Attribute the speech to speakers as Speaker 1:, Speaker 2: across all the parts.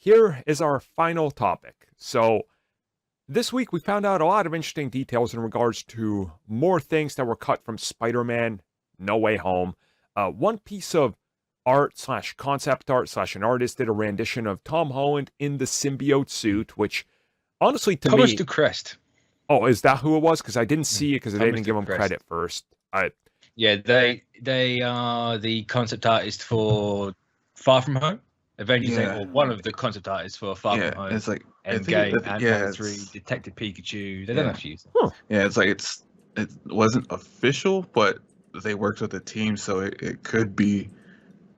Speaker 1: here is our final topic. So this week we found out a lot of interesting details in regards to more things that were cut from Spider-Man No Way Home. One piece of art slash concept art slash an artist did a rendition of Tom Holland in the symbiote suit, which honestly to
Speaker 2: Thomas
Speaker 1: me...
Speaker 2: DeCrest.
Speaker 1: Oh, is that who it was? Because I didn't see it because they didn't give him credit first.
Speaker 2: Yeah, they are the concept artist for Far From Home. Avengers, or one of the concept artists for Far From Home.
Speaker 3: It's like
Speaker 2: Endgame, Ant-Man 3, Detective Pikachu. They don't have to use it.
Speaker 1: Huh.
Speaker 3: Yeah, it's like it wasn't official, but they worked with the team, so it could be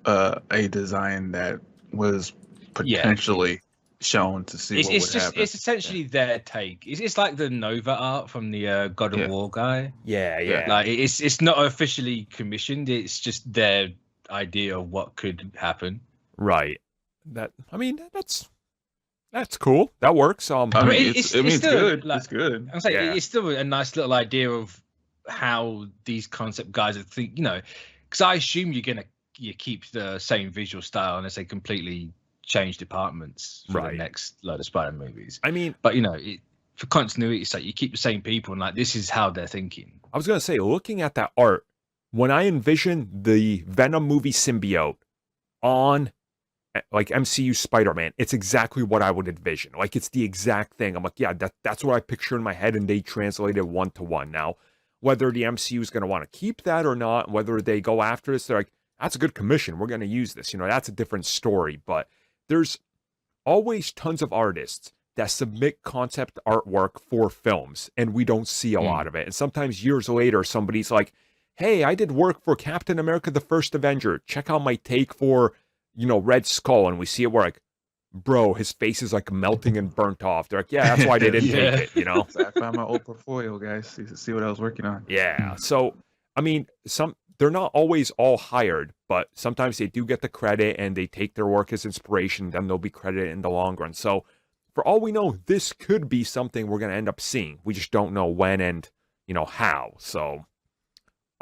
Speaker 3: a design that was potentially shown to see what would happen.
Speaker 2: It's essentially their take. It's like the Nova art from the God of War guy.
Speaker 1: Yeah.
Speaker 2: Like it's not officially commissioned. It's just their idea of what could happen.
Speaker 1: Right. That's cool. That works.
Speaker 3: It's good.
Speaker 2: Like,
Speaker 3: it's good.
Speaker 2: I'm saying it's still a nice little idea of how these concept guys are because I assume you keep the same visual style unless they completely change departments for the next load of Spider movies. But for continuity's sake, you keep the same people, and this is how they're thinking.
Speaker 1: I was gonna say, looking at that art, when I envision the Venom movie symbiote on MCU Spider-Man, it's exactly what I would envision. It's the exact thing. I'm like, yeah, that's what I picture in my head, and they translated 1-to-1. Now, whether the MCU is going to want to keep that or not, whether they go after this, they're like, that's a good commission, we're going to use this. That's a different story. But there's always tons of artists that submit concept artwork for films, and we don't see a lot of it. And sometimes years later, somebody's like, hey, I did work for Captain America, the First Avenger. Check out my take for Red Skull, and we see it, we're like, bro, his face is melting and burnt off. They're like, yeah, that's why they didn't take it,
Speaker 3: So I found my old portfolio, guys, see what I was working on.
Speaker 1: Yeah, so, they're not always all hired, but sometimes they do get the credit, and they take their work as inspiration, then they'll be credited in the long run. So, for all we know, this could be something we're going to end up seeing. We just don't know when and, how. So,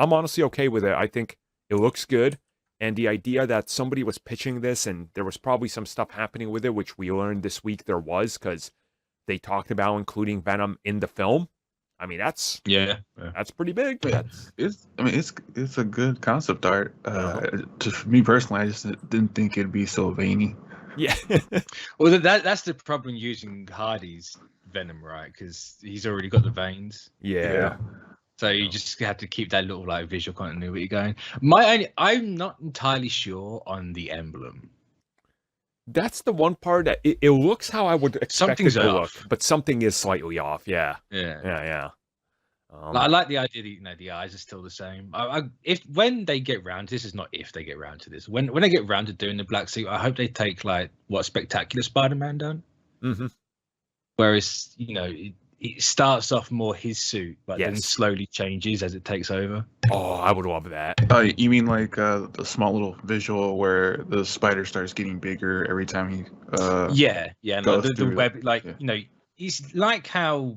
Speaker 1: I'm honestly okay with it. I think it looks good. And the idea that somebody was pitching this and there was probably some stuff happening with it, which we learned this week there was, because they talked about including Venom in the film. That's pretty big.
Speaker 3: Yeah. It's a good concept art. For me personally, I just didn't think it'd be so veiny.
Speaker 1: Yeah.
Speaker 2: Well, that's the problem using Hardy's Venom, right? Because he's already got the veins.
Speaker 1: Yeah.
Speaker 2: So you just have to keep that little visual continuity going. I'm not entirely sure on the emblem.
Speaker 1: That's the one part that it looks how I would expect it to look, but something is slightly off. Yeah.
Speaker 2: I like the idea that the eyes are still the same. When they get round to this, is not if they get round to this. When they get round to doing the black suit, I hope they take what Spectacular Spider-Man done.
Speaker 1: Mm-hmm.
Speaker 2: Whereas it starts off more his suit, but then slowly changes as it takes over.
Speaker 1: Oh, I would love that.
Speaker 3: You mean the small little visual where the spider starts getting bigger every time he
Speaker 2: the web, it's like how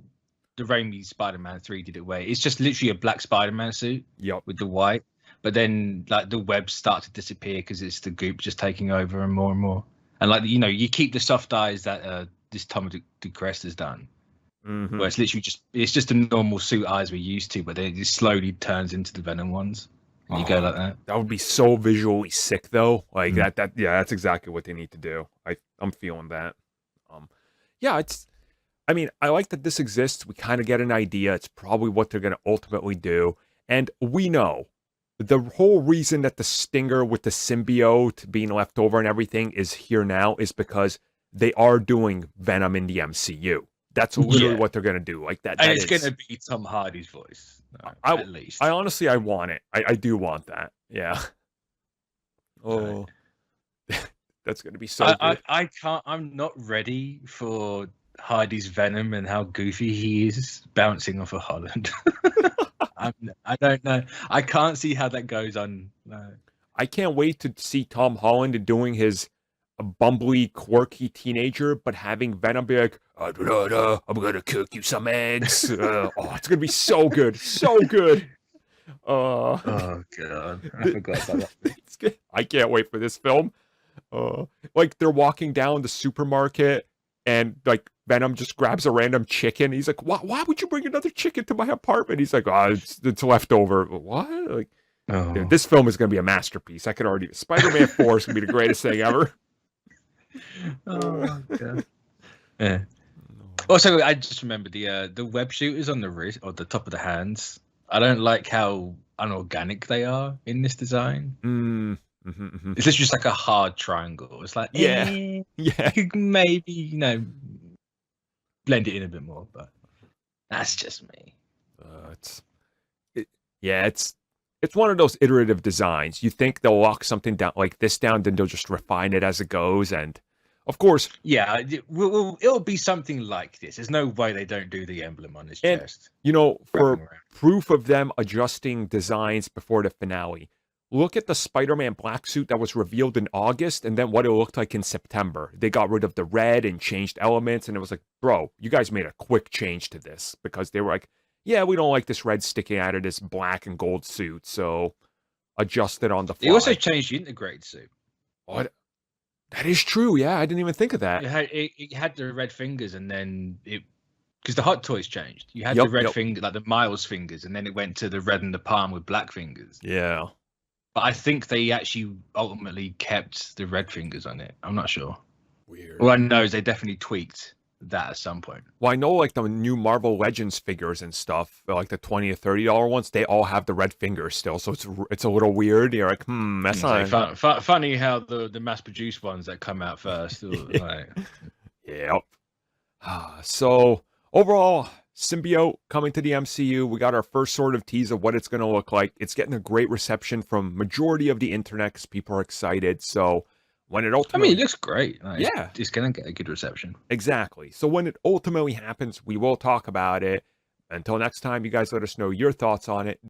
Speaker 2: the Raimi Spider-Man 3 did it, where it's just literally a black Spider-Man suit with the white, but then the webs start to disappear because it's the goop just taking over and more. And you keep the soft eyes that this Tom DeCrest has done.
Speaker 1: Mm-hmm.
Speaker 2: Where it's literally just the normal suit eyes we're used to, but then it just slowly turns into the Venom ones. And you go like that.
Speaker 1: That would be so visually sick, though. That's exactly what they need to do. I'm feeling that. I like that this exists. We kind of get an idea. It's probably what they're going to ultimately do. And we know the whole reason that the stinger with the symbiote being left over and everything is here now is because they are doing Venom in the MCU. That's literally what they're going to do. And
Speaker 2: it's going to be Tom Hardy's voice, at least.
Speaker 1: I want it. I do want that. Yeah. Oh, that's going to be so good.
Speaker 2: I'm not ready for Hardy's Venom and how goofy he is bouncing off of Holland. I don't know. I can't see how that goes on. No.
Speaker 1: I can't wait to see Tom Holland doing his bumbly, quirky teenager, but having Venom be like, I'm gonna cook you some eggs. It's gonna be so good, so good.
Speaker 2: Oh god, I forgot about that.
Speaker 1: I can't wait for this film. Like they're walking down the supermarket and like Venom just grabs a random chicken. He's like, why would you bring another chicken to my apartment? He's like, oh, it's leftover. What? Like, dude, this film is going to be a masterpiece. I could already, Spider-Man 4 is going to be the greatest thing ever.
Speaker 2: Oh, God. Yeah. Also, I just remember the web shooters on the wrist or the top of the hands. I don't like how unorganic they are in this design. It's just like a hard triangle. It's like,
Speaker 1: yeah,
Speaker 2: you could maybe, blend it in a bit more, but that's just me.
Speaker 1: It's one of those iterative designs. You think they'll lock something down like this down, then they'll just refine it as it goes. And of course,
Speaker 2: it'll be something like this. There's no way they don't do the emblem on his chest.
Speaker 1: For proof of them adjusting designs before the finale, look at the Spider-Man black suit that was revealed in August and then what it looked like in September. They got rid of the red and changed elements, and it was like, bro, you guys made a quick change to this because they were like, yeah, we don't like this red sticking out of this black and gold suit, so adjust it on the fly.
Speaker 2: They also changed the integrated suit.
Speaker 1: What? That is true, yeah. I didn't even think of that.
Speaker 2: It had the red fingers, and then because the Hot Toys changed. You had the red finger, like the Miles fingers, and then it went to the red and the palm with black fingers.
Speaker 1: Yeah.
Speaker 2: But I think they actually ultimately kept the red fingers on it. I'm not sure.
Speaker 1: Weird.
Speaker 2: All I know is they definitely tweaked that at some point.
Speaker 1: Well, I know like the new Marvel Legends figures and stuff, like the $20 or $30 ones, they all have the red fingers still. So it's a little weird. You're like, that's not
Speaker 2: funny how the mass-produced ones that come out first.
Speaker 1: Yep. So overall, Symbiote coming to the MCU. We got our first sort of tease of what it's going to look like. It's getting a great reception from majority of the internet because people are excited. So when it ultimately...
Speaker 2: it looks great. It's going to get a good reception.
Speaker 1: Exactly. So when it ultimately happens, we will talk about it. Until next time, you guys let us know your thoughts on it.